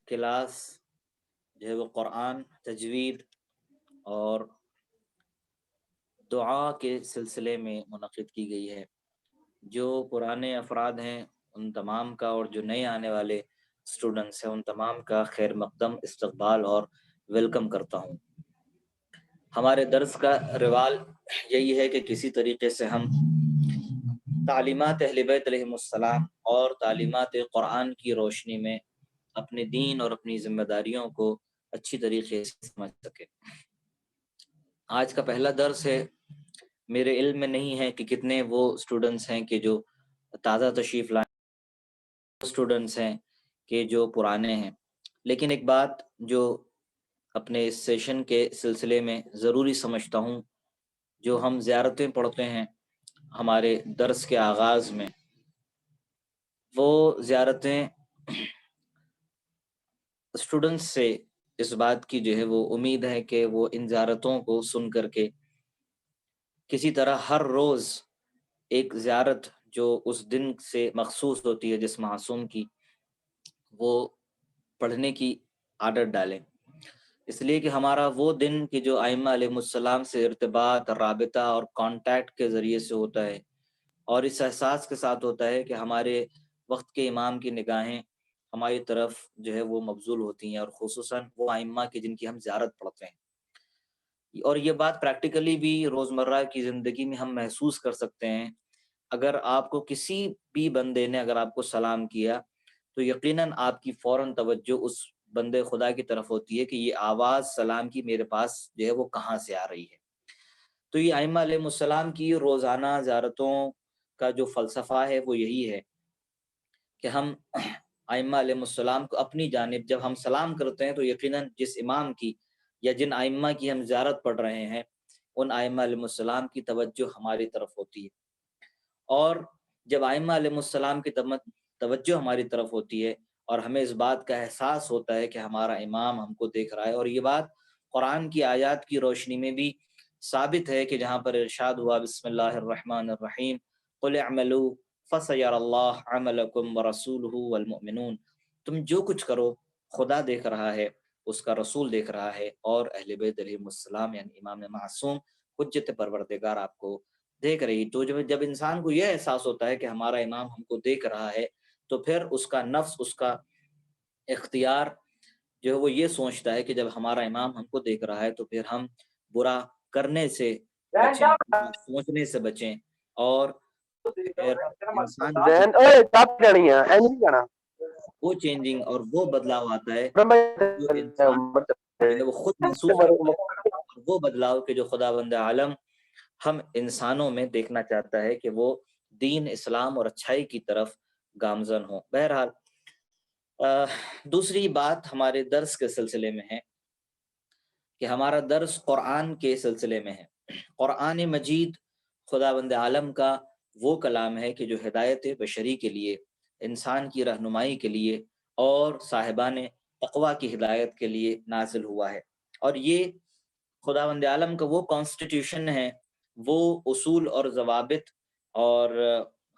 Class جو ہے وہ قرآن، تجوید اور دعا کے سلسلے میں منعقد کی گئی ہے۔ جو پرانے افراد ہیں ان تمام کا، اور جو نئے آنے والے اسٹوڈنٹس ہیں ان تمام کا خیر مقدم استقبال اور ویلکم کرتا ہوں۔ ہمارے درس کا روال یہی ہے کہ کسی طریقے سے ہم تعلیمات اہل بیت علیہم السلام اور تعلیمات قرآن کی روشنی میں اپنے دین اور اپنی ذمہ داریوں کو اچھی طریقے سے سمجھ سکیں۔ آج کا پہلا درس ہے۔ میرے علم میں نہیں ہے کہ کتنے وہ اسٹوڈنٹس ہیں کہ جو تازہ تشریف لائے، اسٹوڈنٹس ہیں کہ جو پرانے ہیں، لیکن ایک بات جو اپنے اس سیشن کے سلسلے میں ضروری سمجھتا ہوں، جو ہم زیارتیں پڑھتے ہیں ہمارے درس کے آغاز میں، وہ زیارتیں اسٹوڈنٹس سے اس بات کی جو ہے وہ امید ہے کہ وہ ان زیارتوں کو سن کر کے کسی طرح ہر روز ایک زیارت جو اس دن سے مخصوص ہوتی ہے جس معصوم کی، وہ پڑھنے کی عادت ڈالیں۔ اس لیے کہ ہمارا وہ دن کہ جو ائمہ علیہ السلام سے ارتباط، رابطہ اور کانٹیکٹ کے ذریعے سے ہوتا ہے، اور اس احساس کے ساتھ ہوتا ہے کہ ہمارے وقت کے امام کی نگاہیں ہماری طرف جو ہے وہ مبذول ہوتی ہیں، اور خصوصاً وہ ائمہ کی جن کی ہم زیارت پڑھتے ہیں۔ اور یہ بات پریکٹیکلی بھی روزمرہ کی زندگی میں ہم محسوس کر سکتے ہیں۔ اگر آپ کو کسی بھی بندے نے اگر آپ کو سلام کیا تو یقیناً آپ کی فوراً توجہ اس بندے خدا کی طرف ہوتی ہے کہ یہ آواز سلام کی میرے پاس جو ہے وہ کہاں سے آ رہی ہے۔ تو یہ ائمہ علیہ السلام کی روزانہ زیارتوں کا جو فلسفہ ہے وہ یہی ہے کہ ہم ائمہ علیہ السلام کو اپنی جانب جب ہم سلام کرتے ہیں تو یقیناً جس امام کی یا جن ائمہ کی ہم زیارت پڑھ رہے ہیں ان ائمہ علیہ السلام کی توجہ ہماری طرف ہوتی ہے، اور جب ائمہ علیہ السلام کی توجہ ہماری طرف ہوتی ہے اور ہمیں اس بات کا احساس ہوتا ہے کہ ہمارا امام ہم کو دیکھ رہا ہے، اور یہ بات قرآن کی آیات کی روشنی میں بھی ثابت ہے کہ جہاں پر ارشاد ہوا بسم اللہ الرحمن الرحیم قل اعملوا فسیر اللہ عملکم ورسولہ والمؤمنون، تم جو کچھ کرو خدا دیکھ رہا ہے، اس کا رسول دیکھ رہا ہے، اور اہل بیت علیہ السلام یعنی امام معصوم حجت پروردگار آپ کو دیکھ رہی۔ تو جب انسان کو یہ احساس ہوتا ہے کہ ہمارا امام ہم کو دیکھ رہا ہے تو پھر اس کا نفس، اس کا اختیار جو ہے وہ یہ سوچتا ہے کہ جب ہمارا امام ہم کو دیکھ رہا ہے تو پھر ہم برا کرنے سے بچیں، برا سوچنے سے بچیں، اور پھر انسان کی وہ چینجنگ اور وہ بدلاؤ آتا ہے جو انسان جو ہے وہ خود محسوس کرتا ہے، اور وہ بدلاؤ کہ جو خداوند عالم ہم انسانوں میں دیکھنا چاہتا ہے کہ وہ دین، اسلام اور اچھائی کی طرف گامزن ہوں۔ بہرحال دوسری بات ہمارے درس کے سلسلے میں ہے کہ ہمارا درس قرآن کے سلسلے میں ہے۔ قرآن مجید خداوند عالم کا وہ کلام ہے کہ جو ہدایت بشری کے لیے، انسان کی رہنمائی کے لیے اور صاحبان تقوی کی ہدایت کے لیے نازل ہوا ہے، اور یہ خداوند عالم کا وہ کانسٹیٹیوشن ہے، وہ اصول اور ضوابط اور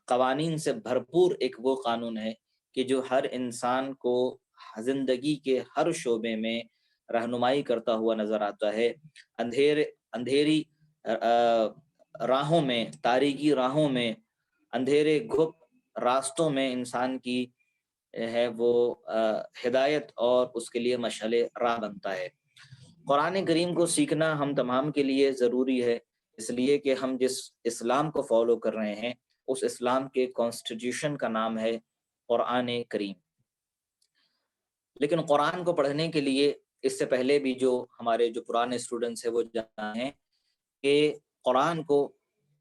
قوانین سے بھرپور ایک وہ قانون ہے کہ جو ہر انسان کو زندگی کے ہر شعبے میں رہنمائی کرتا ہوا نظر آتا ہے۔ اندھیری راہوں میں، تاریکی راہوں میں، اندھیرے گھپ راستوں میں انسان کی ہے وہ ہدایت اور اس کے لیے مشعل راہ بنتا ہے۔ قرآن کریم کو سیکھنا ہم تمام کے لیے ضروری ہے، اس لیے کہ ہم جس اسلام کو فالو کر رہے ہیں اس اسلام کے کانسٹیٹیوشن کا نام ہے قرآن کریم۔ لیکن قرآن کو پڑھنے کے لیے اس سے پہلے بھی جو ہمارے جو پرانے اسٹوڈنٹس ہیں وہ جانتے ہیں کہ قرآن کو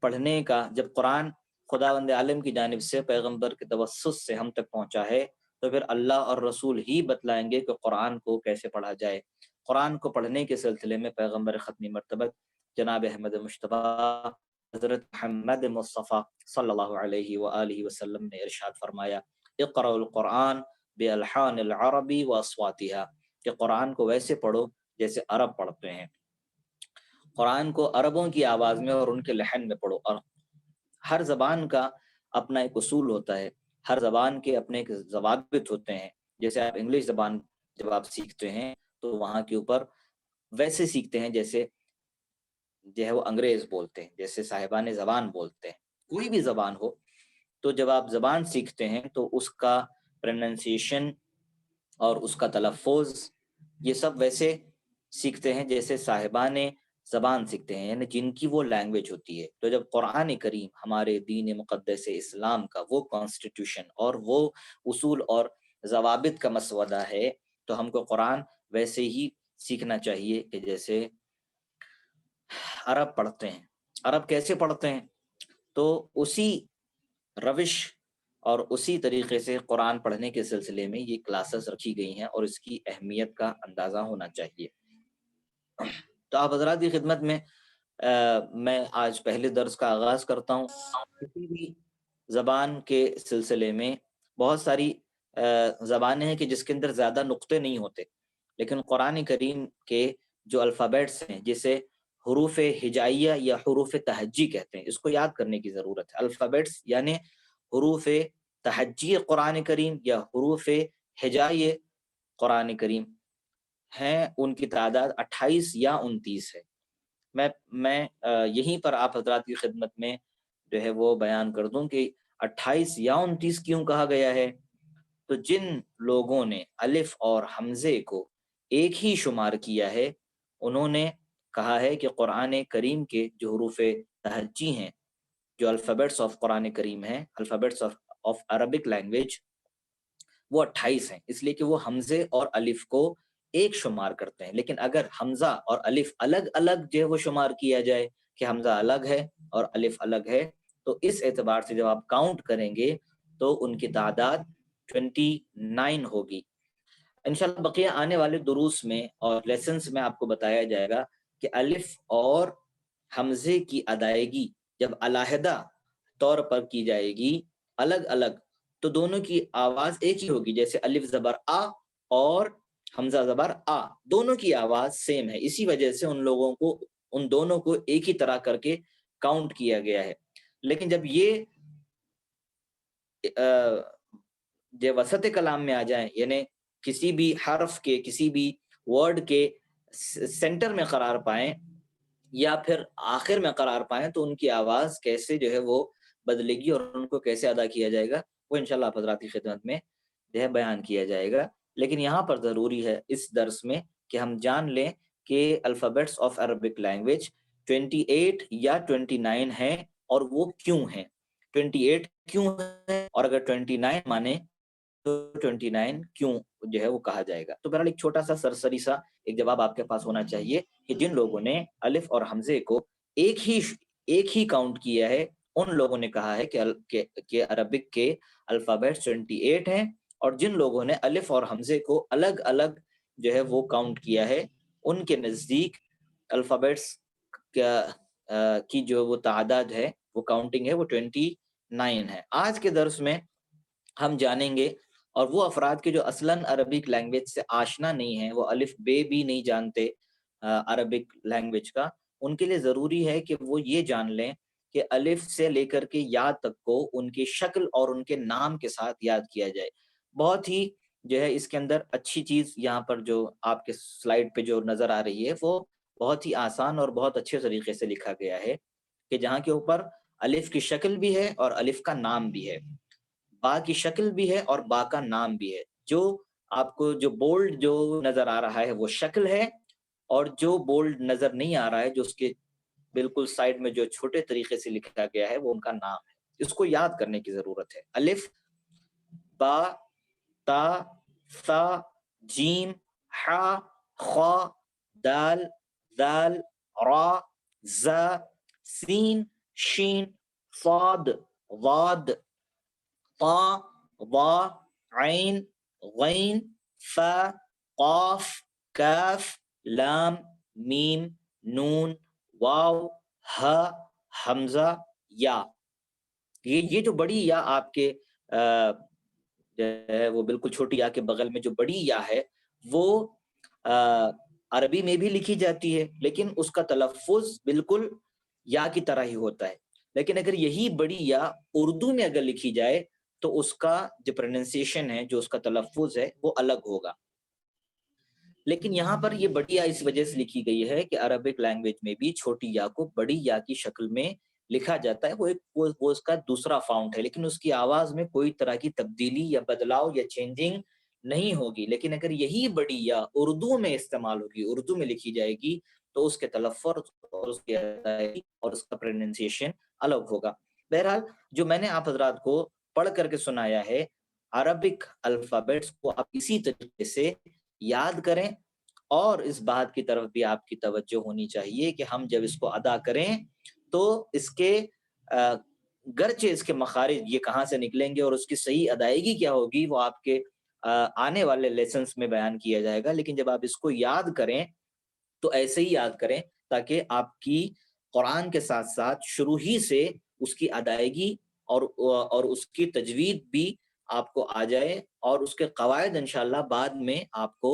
پڑھنے کا، جب قرآن خداوند عالم کی جانب سے پیغمبر کے توسط سے ہم تک پہنچا ہے تو پھر اللہ اور رسول ہی بتلائیں گے کہ قرآن کو کیسے پڑھا جائے۔ قرآن کو پڑھنے کے سلسلے میں پیغمبر ختمی مرتبہ جناب احمد مجتبیٰ حضرت محمد مصطفیٰ صلی اللہ علیہ وآلہ وسلم نے ارشاد فرمایا اقرأ القرآن بالحان العربی واصواتها، کہ قرآن کو ویسے پڑھو جیسے عرب پڑھتے ہیں، قرآن کو عربوں کی آواز میں اور ان کے لحن میں پڑھو۔ اور ہر زبان کا اپنا ایک اصول ہوتا ہے، ہر زبان کے اپنے ایک ضوابط ہوتے ہیں۔ جیسے آپ انگلش زبان جب آپ سیکھتے ہیں تو وہاں کے اوپر ویسے سیکھتے ہیں جیسے جو ہے وہ انگریز بولتے ہیں، جیسے صاحبان زبان بولتے ہیں، کوئی بھی زبان ہو۔ تو جب آپ زبان سیکھتے ہیں تو اس کا پروننسیشن اور اس کا تلفظ یہ سب ویسے سیکھتے ہیں جیسے صاحبان زبان سیکھتے ہیں، یعنی جن کی وہ لینگویج ہوتی ہے۔ تو جب قرآن کریم ہمارے دین مقدس اسلام کا وہ کانسٹیٹیوشن اور وہ اصول اور ضوابط کا مسودہ ہے، تو ہم کو قرآن ویسے ہی سیکھنا چاہیے کہ جیسے عرب پڑھتے ہیں۔ عرب کیسے پڑھتے ہیں؟ تو اسی روش اور اسی طریقے سے قرآن پڑھنے کے سلسلے میں یہ کلاسز رکھی گئی ہیں اور اس کی اہمیت کا اندازہ ہونا چاہیے۔ تو آپ حضرات کی خدمت میں میں آج پہلے درس کا آغاز کرتا ہوں۔ کسی بھی زبان کے سلسلے میں بہت ساری زبانیں ہیں کہ جس کے اندر زیادہ نقطے نہیں ہوتے، لیکن قرآن کریم کے جو الفابیٹس ہیں جسے حروف ہجائیہ یا حروف تہجی کہتے ہیں، اس کو یاد کرنے کی ضرورت ہے۔ الفابیٹس یعنی حروف تہجی قرآن کریم یا حروف ہجائیہ قرآن کریم ہیں، ان کی تعداد 28 یا 29 ہے۔ میں یہیں پر آپ حضرات کی خدمت میں جو ہے وہ بیان کر دوں کہ 28 یا 29 کیوں کہا گیا ہے؟ تو جن لوگوں نے الف اور حمزے کو ایک ہی شمار کیا ہے، انہوں نے کہا ہے کہ قرآن کریم کے جو حروف تہجی ہیں، جو الفابیٹس آف قرآن کریم ہیں، الفابیٹس آف عربک لینگویج، وہ 28 ہیں، اس لیے کہ وہ حمزے اور الف کو ایک شمار کرتے ہیں۔ لیکن اگر حمزہ اور الف الگ الگ جو ہے وہ شمار کیا جائے کہ حمزہ الگ ہے اور الف الگ ہے، تو اس اعتبار سے جب آپ کاؤنٹ کریں گے تو ان کی تعداد 29 ہوگی۔ انشاءاللہ بقیہ آنے والے دروس میں اور لیسنز میں آپ کو بتایا جائے گا کہ الف اور حمزے کی ادائیگی جب علیحدہ طور پر کی جائے گی، الگ الگ، تو دونوں کی آواز ایک ہی ہوگی۔ جیسے الف زبر آ اور حمزہ زبر آ، دونوں کی آواز سیم ہے، اسی وجہ سے ان دونوں کو ایک ہی طرح کر کے کاؤنٹ کیا گیا ہے۔ لیکن جب یہ جو وسط کلام میں آ جائیں، یعنی کسی بھی حرف کے، کسی بھی ورڈ کے سینٹر میں قرار پائیں یا پھر آخر میں قرار پائیں، تو ان کی آواز کیسے جو ہے وہ بدلے گی اور ان کو کیسے ادا کیا جائے گا، وہ انشاءاللہ آپ حضرات کی خدمت میں جو ہے بیان کیا جائے گا۔ لیکن یہاں پر ضروری ہے اس درس میں کہ ہم جان لیں کہ الفابیٹس آف عربک لینگویج 28 یا 29 ہیں، اور وہ کیوں ہیں، 28 کیوں ہیں، اور اگر 29 مانے تو 29 کیوں جو ہے وہ کہا جائے گا۔ تو بہرحال ایک چھوٹا سا سرسری سا ایک جواب آپ کے پاس ہونا چاہیے کہ جن لوگوں نے الف اور حمزے کو ایک ہی کاؤنٹ کیا ہے، ان لوگوں نے کہا ہے کہ عربک کے الفابیٹ 28 ہیں، اور جن لوگوں نے الف اور حمزے کو الگ الگ جو ہے وہ کاؤنٹ کیا ہے، ان کے نزدیک الفابیٹس کی جو وہ تعداد ہے، وہ کاؤنٹنگ ہے، وہ 29 ہے۔ آج کے درس میں ہم جانیں گے، اور وہ افراد کے جو اصلاً عربک لینگویج سے آشنا نہیں ہیں، وہ الف بے بھی نہیں جانتے عربک لینگویج کا، ان کے لیے ضروری ہے کہ وہ یہ جان لیں کہ الف سے لے کر کے یا تک کو ان کی شکل اور ان کے نام کے ساتھ یاد کیا جائے۔ بہت ہی جو ہے اس کے اندر اچھی چیز یہاں پر جو آپ کے سلائیڈ پہ جو نظر آ رہی ہے، وہ بہت ہی آسان اور بہت اچھے طریقے سے لکھا گیا ہے کہ جہاں کے اوپر الف کی شکل بھی ہے اور الف کا نام بھی ہے، با کی شکل بھی ہے اور با کا نام بھی ہے۔ جو آپ کو جو بولڈ جو نظر آ رہا ہے وہ شکل ہے، اور جو بولڈ نظر نہیں آ رہا ہے، جو اس کے بالکل سائڈ میں جو چھوٹے طریقے سے لکھا گیا ہے، وہ ان کا نام ہے۔ اس کو یاد کرنے کی ضرورت ہے۔ الف، با، تا، ثا، جیم، حا، خا، دال، ذال، را، زا، سین، شین، صاد، ضاد، طا، ضا، عین، غین، فا، قاف، کاف، لام، میم، نون، واو، ہا، حمزہ، یا۔ یہ جو بڑی یا آپ کے جو ہے وہ بالکل چھوٹی یا کے بغل میں جو بڑی یا ہے، وہ عربی میں بھی لکھی جاتی ہے، لیکن اس کا تلفظ بالکل یا کی طرح ہی ہوتا ہے۔ لیکن اگر یہی بڑی یا اردو میں اگر لکھی جائے تو اس کا جو پروننسیشن ہے، جو اس کا تلفظ ہے، وہ الگ ہوگا۔ لیکن یہاں پر یہ بڑی یا اس وجہ سے لکھی گئی ہے کہ عربک لینگویج میں بھی چھوٹی یا کو بڑی یا کی شکل میں لکھا جاتا ہے، وہ اس کا دوسرا فاؤنٹ ہے، لیکن اس کی آواز میں کوئی طرح کی تبدیلی یا بدلاؤ یا چینجنگ نہیں ہوگی۔ لیکن اگر یہی بڑی یا اردو میں استعمال ہوگی، اردو میں لکھی جائے گی، تو اس کے تلفظ اور اس کی ادائیگی اور اس کا پروننسیشن الگ ہوگا۔ بہرحال جو میں نے آپ حضرات کو پڑھ کر کے سنایا ہے، عربک الفابیٹس کو آپ اسی طریقے سے یاد کریں، اور اس بات کی طرف بھی آپ کی توجہ ہونی چاہیے کہ ہم جب اس کو ادا کریں تو اس کے گرچہ اس کے مخارج یہ کہاں سے نکلیں گے اور اس کی صحیح ادائیگی کیا ہوگی وہ آپ کے آنے والے لیسنز میں بیان کیا جائے گا، لیکن جب آپ اس کو یاد کریں تو ایسے ہی یاد کریں تاکہ آپ کی قرآن کے ساتھ ساتھ شروع ہی سے اس کی ادائیگی اور اس کی تجوید بھی آپ کو آ جائے، اور اس کے قواعد انشاءاللہ بعد میں آپ کو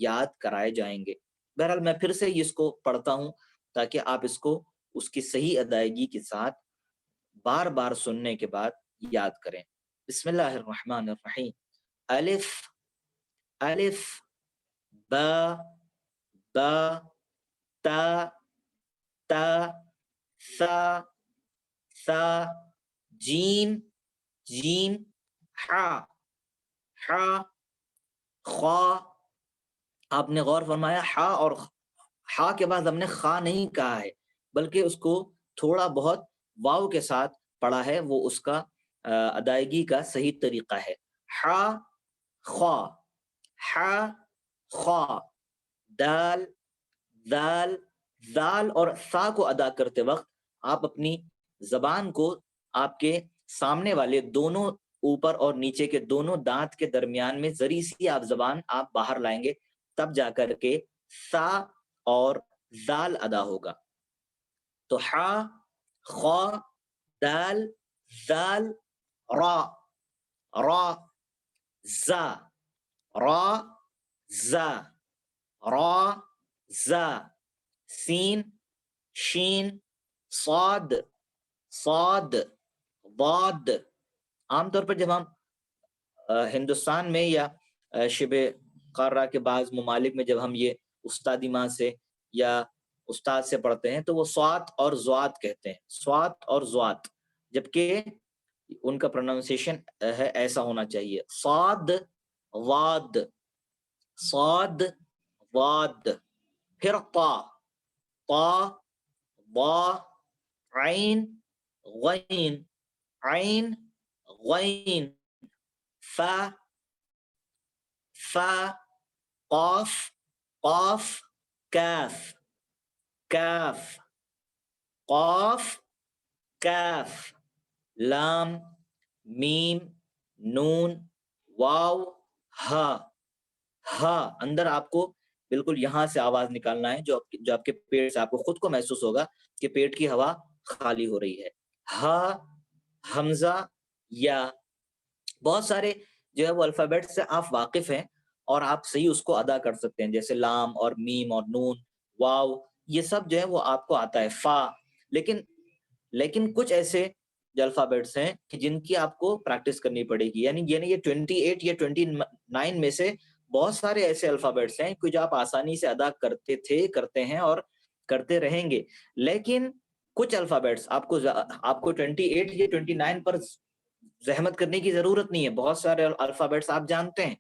یاد کرائے جائیں گے۔ بہرحال میں پھر سے اس کو پڑھتا ہوں تاکہ آپ اس کو اس کی صحیح ادائیگی کے ساتھ بار بار سننے کے بعد یاد کریں۔ بسم اللہ الرحمن الرحیم۔ الف الف، با با، تا تا، ثا ثا، جیم جیم، حا حا، خا۔ آپ نے غور فرمایا ہا اور ہا کے بعد ہم نے خا نہیں کہا ہے، بلکہ اس کو تھوڑا بہت واو کے ساتھ پڑھا ہے، وہ اس کا ادائیگی کا صحیح طریقہ ہے۔ ہا خا، ہا خا، دال دال، دال اور ثا کو ادا کرتے وقت آپ اپنی زبان کو آپ کے سامنے والے دونوں اوپر اور نیچے کے دونوں دانت کے درمیان میں ذری سی آپ زبان آپ باہر لائیں گے، تب جا کر کے ثا اور دال ادا ہوگا۔ تو ہا خا دال دال، را را، زا را زا، را زا، سین شین، صاد صاد، ضاد۔ عام طور پر جب ہم ہندوستان میں یا شبہ قارہ کے بعض ممالک میں جب ہم یہ استادی ماں سے یا استاد سے پڑھتے ہیں تو وہ سوات اور زوات کہتے ہیں، سوات اور زوات، جبکہ ان کا پروننسیشن ہے ایسا ہونا چاہیے، صاد واد، صاد واد۔ پھر طا طا، ضا، عین غین، عین غین، فا فا، قاف قاف، کاف کاف، قاف کاف، لام میم نون واو ہا ہا۔ اندر آپ کو بالکل یہاں سے آواز نکالنا ہے، جو آپ کے پیٹ سے آپ کو خود کو محسوس ہوگا کہ پیٹ کی ہوا خالی ہو رہی ہے۔ ہا، حمزہ، یا بہت سارے جو ہے وہ الفابیٹ سے آپ واقف ہیں اور آپ صحیح اس کو ادا کر سکتے ہیں، جیسے لام اور میم اور نون واو، یہ سب جو ہے وہ آپ کو آتا ہے، فا۔ لیکن کچھ ایسے جو الفابیٹس ہیں کہ جن کی آپ کو پریکٹس کرنی پڑے گی، یعنی یہ 28 یا 29 میں سے بہت سارے ایسے الفابیٹس ہیں کہ جو آپ آسانی سے ادا کرتے تھے، کرتے ہیں اور کرتے رہیں گے، لیکن کچھ الفابیٹس آپ کو 28 یا 29 پر زحمت کرنے کی ضرورت نہیں ہے۔ بہت سارے الفابیٹس آپ جانتے ہیں،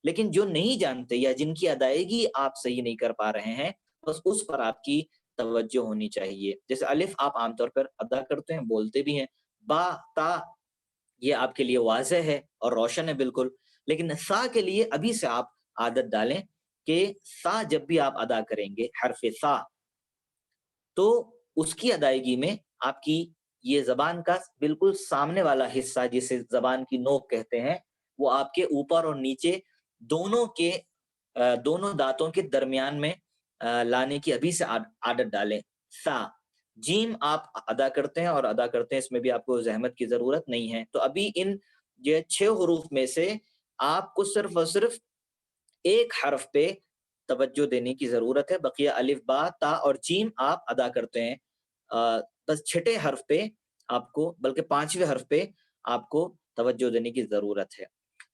لیکن جو نہیں جانتے یا جن کی ادائیگی آپ صحیح نہیں کر پا رہے ہیں، بس اس پر آپ کی توجہ ہونی چاہیے۔ جیسے الف آپ عام طور پر ادا کرتے ہیں، بولتے بھی ہیں، با تا یہ آپ کے لیے واضح ہے اور روشن ہے بالکل، لیکن سا کے لیے ابھی سے آپ عادت ڈالیں کہ سا جب بھی آپ ادا کریں گے حرف سا، تو اس کی ادائیگی میں آپ کی یہ زبان کا بالکل سامنے والا حصہ جسے زبان کی نوک کہتے ہیں، وہ آپ کے اوپر اور نیچے دونوں دانتوں کے درمیان میں لانے کی ابھی سے عادت ڈالیں۔ سا جیم آپ ادا کرتے ہیں اور ادا کرتے ہیں، اس میں بھی آپ کو زحمت کی ضرورت نہیں ہے۔ تو ابھی ان 6 حروف میں سے آپ کو صرف اور صرف ایک حرف پہ توجہ دینے کی ضرورت ہے، بقیہ الف با تا اور جیم آپ ادا کرتے ہیں، بس چھٹے حرف پہ آپ کو، بلکہ 5ویں حرف پہ آپ کو توجہ دینے کی ضرورت ہے۔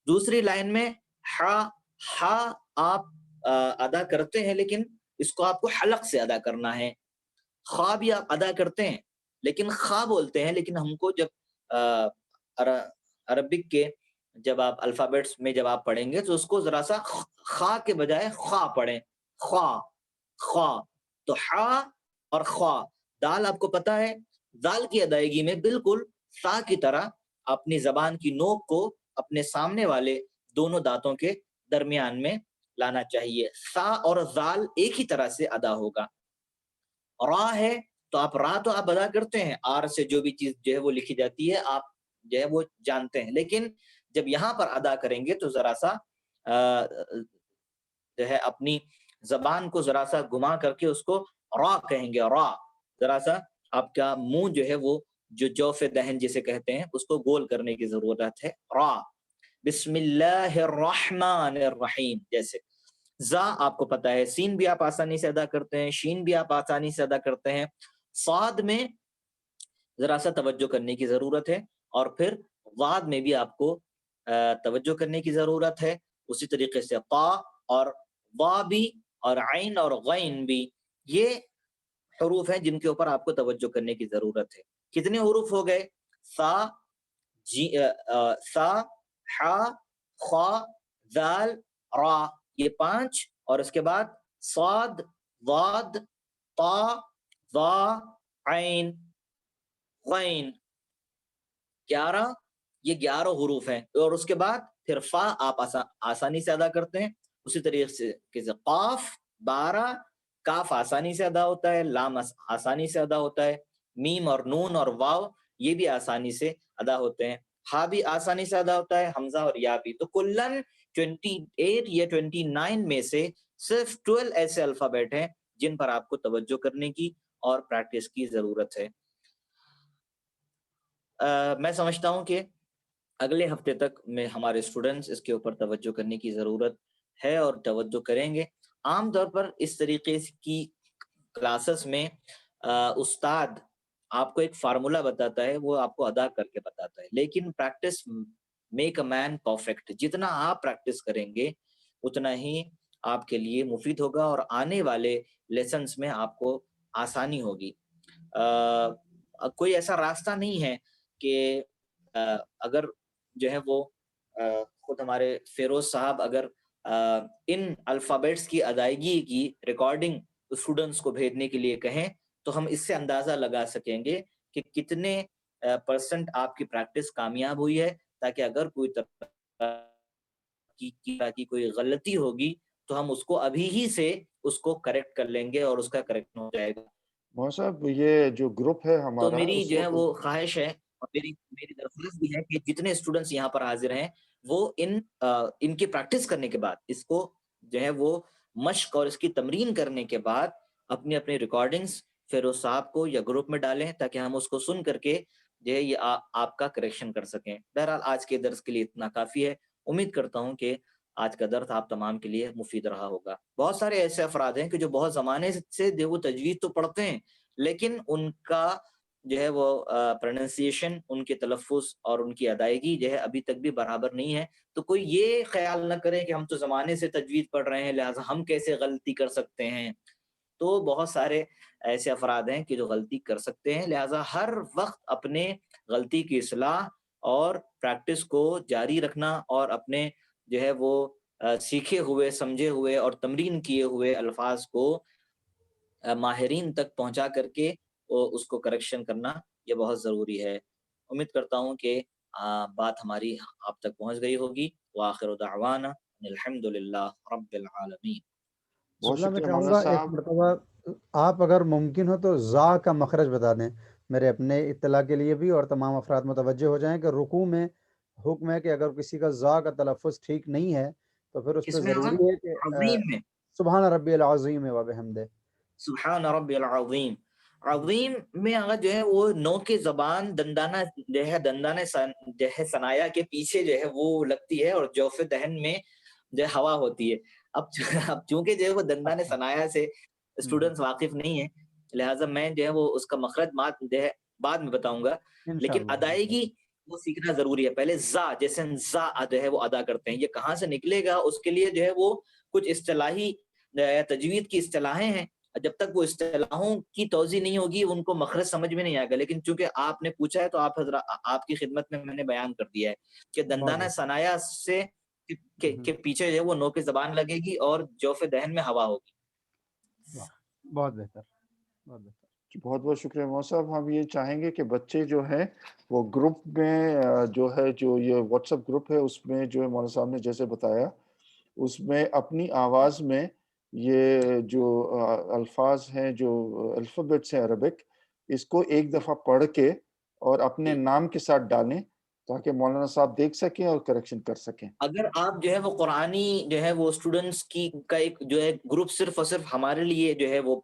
دوسری لائن میں ہا، ہا آپ ادا کرتے ہیں لیکن اس کو آپ کو حلق سے ادا کرنا ہے. خواہ بھی آپ ادا کرتے ہیں لیکن خواہ بولتے ہیں، لیکن ہم کو جب عربک کے جب آپ الفابیٹس میں جب آپ پڑھیں گے تو اس کو ذرا سا خواہ کے بجائے خواہ پڑھیں. خواہ خواہ تو ہا اور خواہ. دال آپ کو پتا ہے دال کی ادائیگی میں بالکل سا کی طرح اپنی زبان کی نوک کو اپنے سامنے والے دونوں دانتوں کے درمیان میں لانا چاہیے. سا اور زال ایک ہی طرح سے ادا ہوگا. را ہے تو آپ را تو آپ ادا کرتے ہیں، آر سے جو بھی چیز جو ہے وہ لکھی جاتی ہے آپ جو ہے وہ جانتے ہیں، لیکن جب یہاں پر ادا کریں گے تو ذرا سا جو ہے اپنی زبان کو ذرا سا گھما کر کے اس کو را کہیں گے. را ذرا سا آپ کا منہ جو ہے وہ جو جوف دہن جسے کہتے ہیں اس کو گول کرنے کی ضرورت ہے. را بسم اللہ الرحمن الرحیم جیسے. زا آپ کو پتا ہے سین بھی آپ آسانی سے ادا کرتے ہیں، شین بھی آپ آسانی سے ادا کرتے ہیں. صاد میں ذرا سا توجہ کرنے کی ضرورت ہے، اور پھر واد میں بھی آپ کو توجہ کرنے کی ضرورت ہے. اسی طریقے سے قا اور وا بھی اور عین اور غین بھی یہ حروف ہیں جن کے اوپر آپ کو توجہ کرنے کی ضرورت ہے. کتنے حروف ہو گئے؟ سا جی سا ہا خا ذال را، یہ 5، اور اس کے بعد صاد ضاد طا ظا عین غین 11. یہ 11 حروف ہیں. اور اس کے بعد پھر فا آپ آسانی سے ادا کرتے ہیں. اسی طریقے سے قاف 12، کاف آسانی سے ادا ہوتا ہے، لام آسانی سے ادا ہوتا ہے، میم اور نون اور واو یہ بھی آسانی سے ادا ہوتے ہیں، ہا بھی آسانی سے ادا ہوتا ہے، حمزہ اور یا بھی. تو کلن 28 یا 29 میں سے صرف 12 ایسے الفابیٹ ہیں جن پر آپ کو توجہ کرنے کی اور پریکٹس کی ضرورت ہے. میں سمجھتا ہوں کہ اگلے ہفتے تک میں ہمارے اسٹوڈنٹس اس کے اوپر توجہ کرنے کی ضرورت ہے اور توجہ کریں گے. عام طور پر اس طریقے کی کلاسز میں استاد آپ کو ایک فارمولا بتاتا ہے، وہ آپ کو ادا کر کے بتاتا ہے، لیکن practice make a man perfect. جتنا آپ پریکٹس کریں گے اتنا ہی آپ کے لیے مفید ہوگا اور آنے والے لیسنز میں آپ کو آسانی ہوگی. کوئی ایسا راستہ نہیں ہے کہ اگر جو ہے وہ خود ہمارے فیروز صاحب اگر ان الفابیٹس کی ادائیگی کی ریکارڈنگ اسٹوڈنٹس کو بھیجنے کے لیے کہیں تو ہم اس سے اندازہ لگا سکیں گے کہ کتنے پرسنٹ آپ کی پریکٹس کامیاب ہوئی ہے، تاکہ اگر کوئی طرح کی کوئی غلطی ہوگی تو ہم اس کو ابھی ہی سے اس کو کریکٹ کر لیں گے اور اس کا کریکٹ ہو جائے گا. محمد صاحب یہ جو گروپ ہے تو ہمارا میری اس جو ہے وقت وہ خواہش ہے اور میری درخواست بھی ہے کہ جتنے اسٹوڈنٹس یہاں پر حاضر ہیں وہ ان کی پریکٹس کرنے کے بعد اس کو جو ہے وہ مشق اور اس کی تمرین کرنے کے بعد اپنی اپنی ریکارڈنگز فیروز صاحب کو یا گروپ میں ڈالیں تاکہ ہم اس کو سن کر کے جو ہے یہ آپ کا کریکشن کر سکیں. بہرحال آج کے درس کے لیے اتنا کافی ہے. امید کرتا ہوں کہ آج کا درس آپ تمام کے لیے مفید رہا ہوگا. بہت سارے ایسے افراد ہیں کہ جو بہت زمانے سے جو وہ تجوید تو پڑھتے ہیں لیکن ان کا جو ہے وہ پروننسیشن، ان کے تلفظ اور ان کی ادائیگی جو ہے ابھی تک بھی برابر نہیں ہے. تو کوئی یہ خیال نہ کرے کہ ہم تو زمانے سے تجوید پڑھ رہے ہیں لہٰذا ہم کیسے غلطی کر سکتے ہیں. تو بہت سارے ایسے افراد ہیں کہ جو غلطی کر سکتے ہیں، لہٰذا ہر وقت اپنے غلطی کی اصلاح اور پریکٹس کو جاری رکھنا اور اپنے جو ہے وہ سیکھے ہوئے، سمجھے ہوئے اور تمرین کیے ہوئے الفاظ کو ماہرین تک پہنچا کر کے اس کو کریکشن کرنا یہ بہت ضروری ہے. امید کرتا ہوں کہ بات ہماری آپ تک پہنچ گئی ہوگی. وآخر دعوانا الحمد للہ رب العالمین. بہت میں شکریہ چاہوں مولانا گا ایک صاحب. مرتبہ آپ اگر ممکن ہو تو زا کا مخرج بتا دیں میرے اپنے اطلاع کے لیے بھی، اور تمام افراد متوجہ ہو جائیں کہ رکوع میں حکم ہے کہ اگر کسی کا زا کا تلفظ ٹھیک نہیں ہے تو پھر اس پہ اس میں ضروری ہے کہ عظیم میں سبحان ربی العظیم و بحمدہ. سبحان ربی العظیم. عظیم میں اگر جو ہے وہ نو کی زبان دندانہ جو ہے جو ہے ثنایا کے پیچھے جو ہے وہ لگتی ہے اور جوف دہن میں جو ہے ہوا ہوتی ہے. اب چونکہ جو ہے وہ دندانہ ثنایا سے اسٹوڈنٹس واقف نہیں ہیں لہٰذا میں جو ہے وہ اس کا مخرج بعد میں بتاؤں گا، لیکن ادائیگی وہ سیکھنا ضروری ہے. پہلے زا جیسے زا جو ہے وہ ادا کرتے ہیں، یہ کہاں سے نکلے گا اس کے لیے جو ہے وہ کچھ اصطلاحی یا تجوید کی اصطلاحیں ہیں، جب تک وہ اصطلاحوں کی توضیح نہیں ہوگی ان کو مخرج سمجھ میں نہیں آئے گا. لیکن چونکہ آپ نے پوچھا ہے تو آپ حضرات آپ کی خدمت میں نے بیان کر دیا ہے کہ بہت دندانہ بہتر. ثنایا سے کے پیچھے جو ہے وہ نوک زبان لگے گی اور جوف دہن میں ہوا ہوگی. بہت بہتر، بہت بہتر. بہت بہت شکریہ مولانا صاحب. ہم یہ چاہیں گے کہ بچے جو ہیں وہ گروپ میں جو ہے جو یہ واٹس ایپ گروپ ہے اس میں جو ہے مولانا صاحب نے جیسے بتایا اس میں اپنی آواز میں یہ جو الفاظ ہیں جو الفابیٹس ہیں عربک اس کو ایک دفعہ پڑھ کے اور اپنے نام کے ساتھ ڈالیں تاکہ مولانا صاحب دیکھ سکیں اور کریکشن کر سکیں. اگر آپ جو ہے وہ قرآنی جو ہے وہ اسٹوڈنٹس کی کا ایک جو ہے گروپ صرف اور صرف ہمارے لیے جو ہے وہ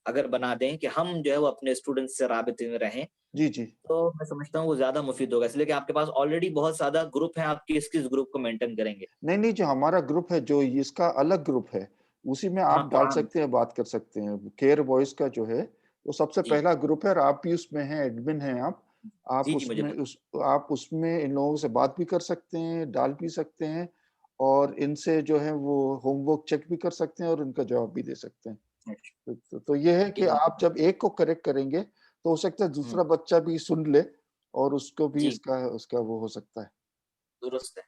اگر بنا دیں کہ ہم جو ہے وہ اپنے اسٹوڈنٹس سے رابطے میں رہیں جی جی تو میں سمجھتا ہوں وہ زیادہ مفید ہوگا، اس لیے کہ آپ کے پاس آلریڈی بہت زیادہ گروپ ہیں، آپ کس گروپ کو مینٹین کریں گے. نہیں جو ہمارا گروپ ہے جو اس کا الگ گروپ ہے اسی میں ہاں آپ ڈال قرآن سکتے ہیں، بات کر سکتے ہیں. کیئر وائس کا جو ہے وہ سب سے جی پہلا گروپ ہے اور آپ بھی اس میں ہیں، ایڈمن ہیں آپ جی اس مجھے میں پتا. آپ اس میں ان لوگوں سے بات بھی کر سکتے ہیں، ڈال بھی سکتے ہیں اور ان سے جو ہے وہ ہوم ورک چیک بھی کر سکتے ہیں اور ان کا جواب بھی دے سکتے ہیں. تو یہ ہے کہ آپ جب ایک کو کریکٹ کریں گے تو ہو سکتا ہے دوسرا بچہ بھی سن لے اور اس کو بھی جی اس کا وہ ہو سکتا ہے. درست ہے.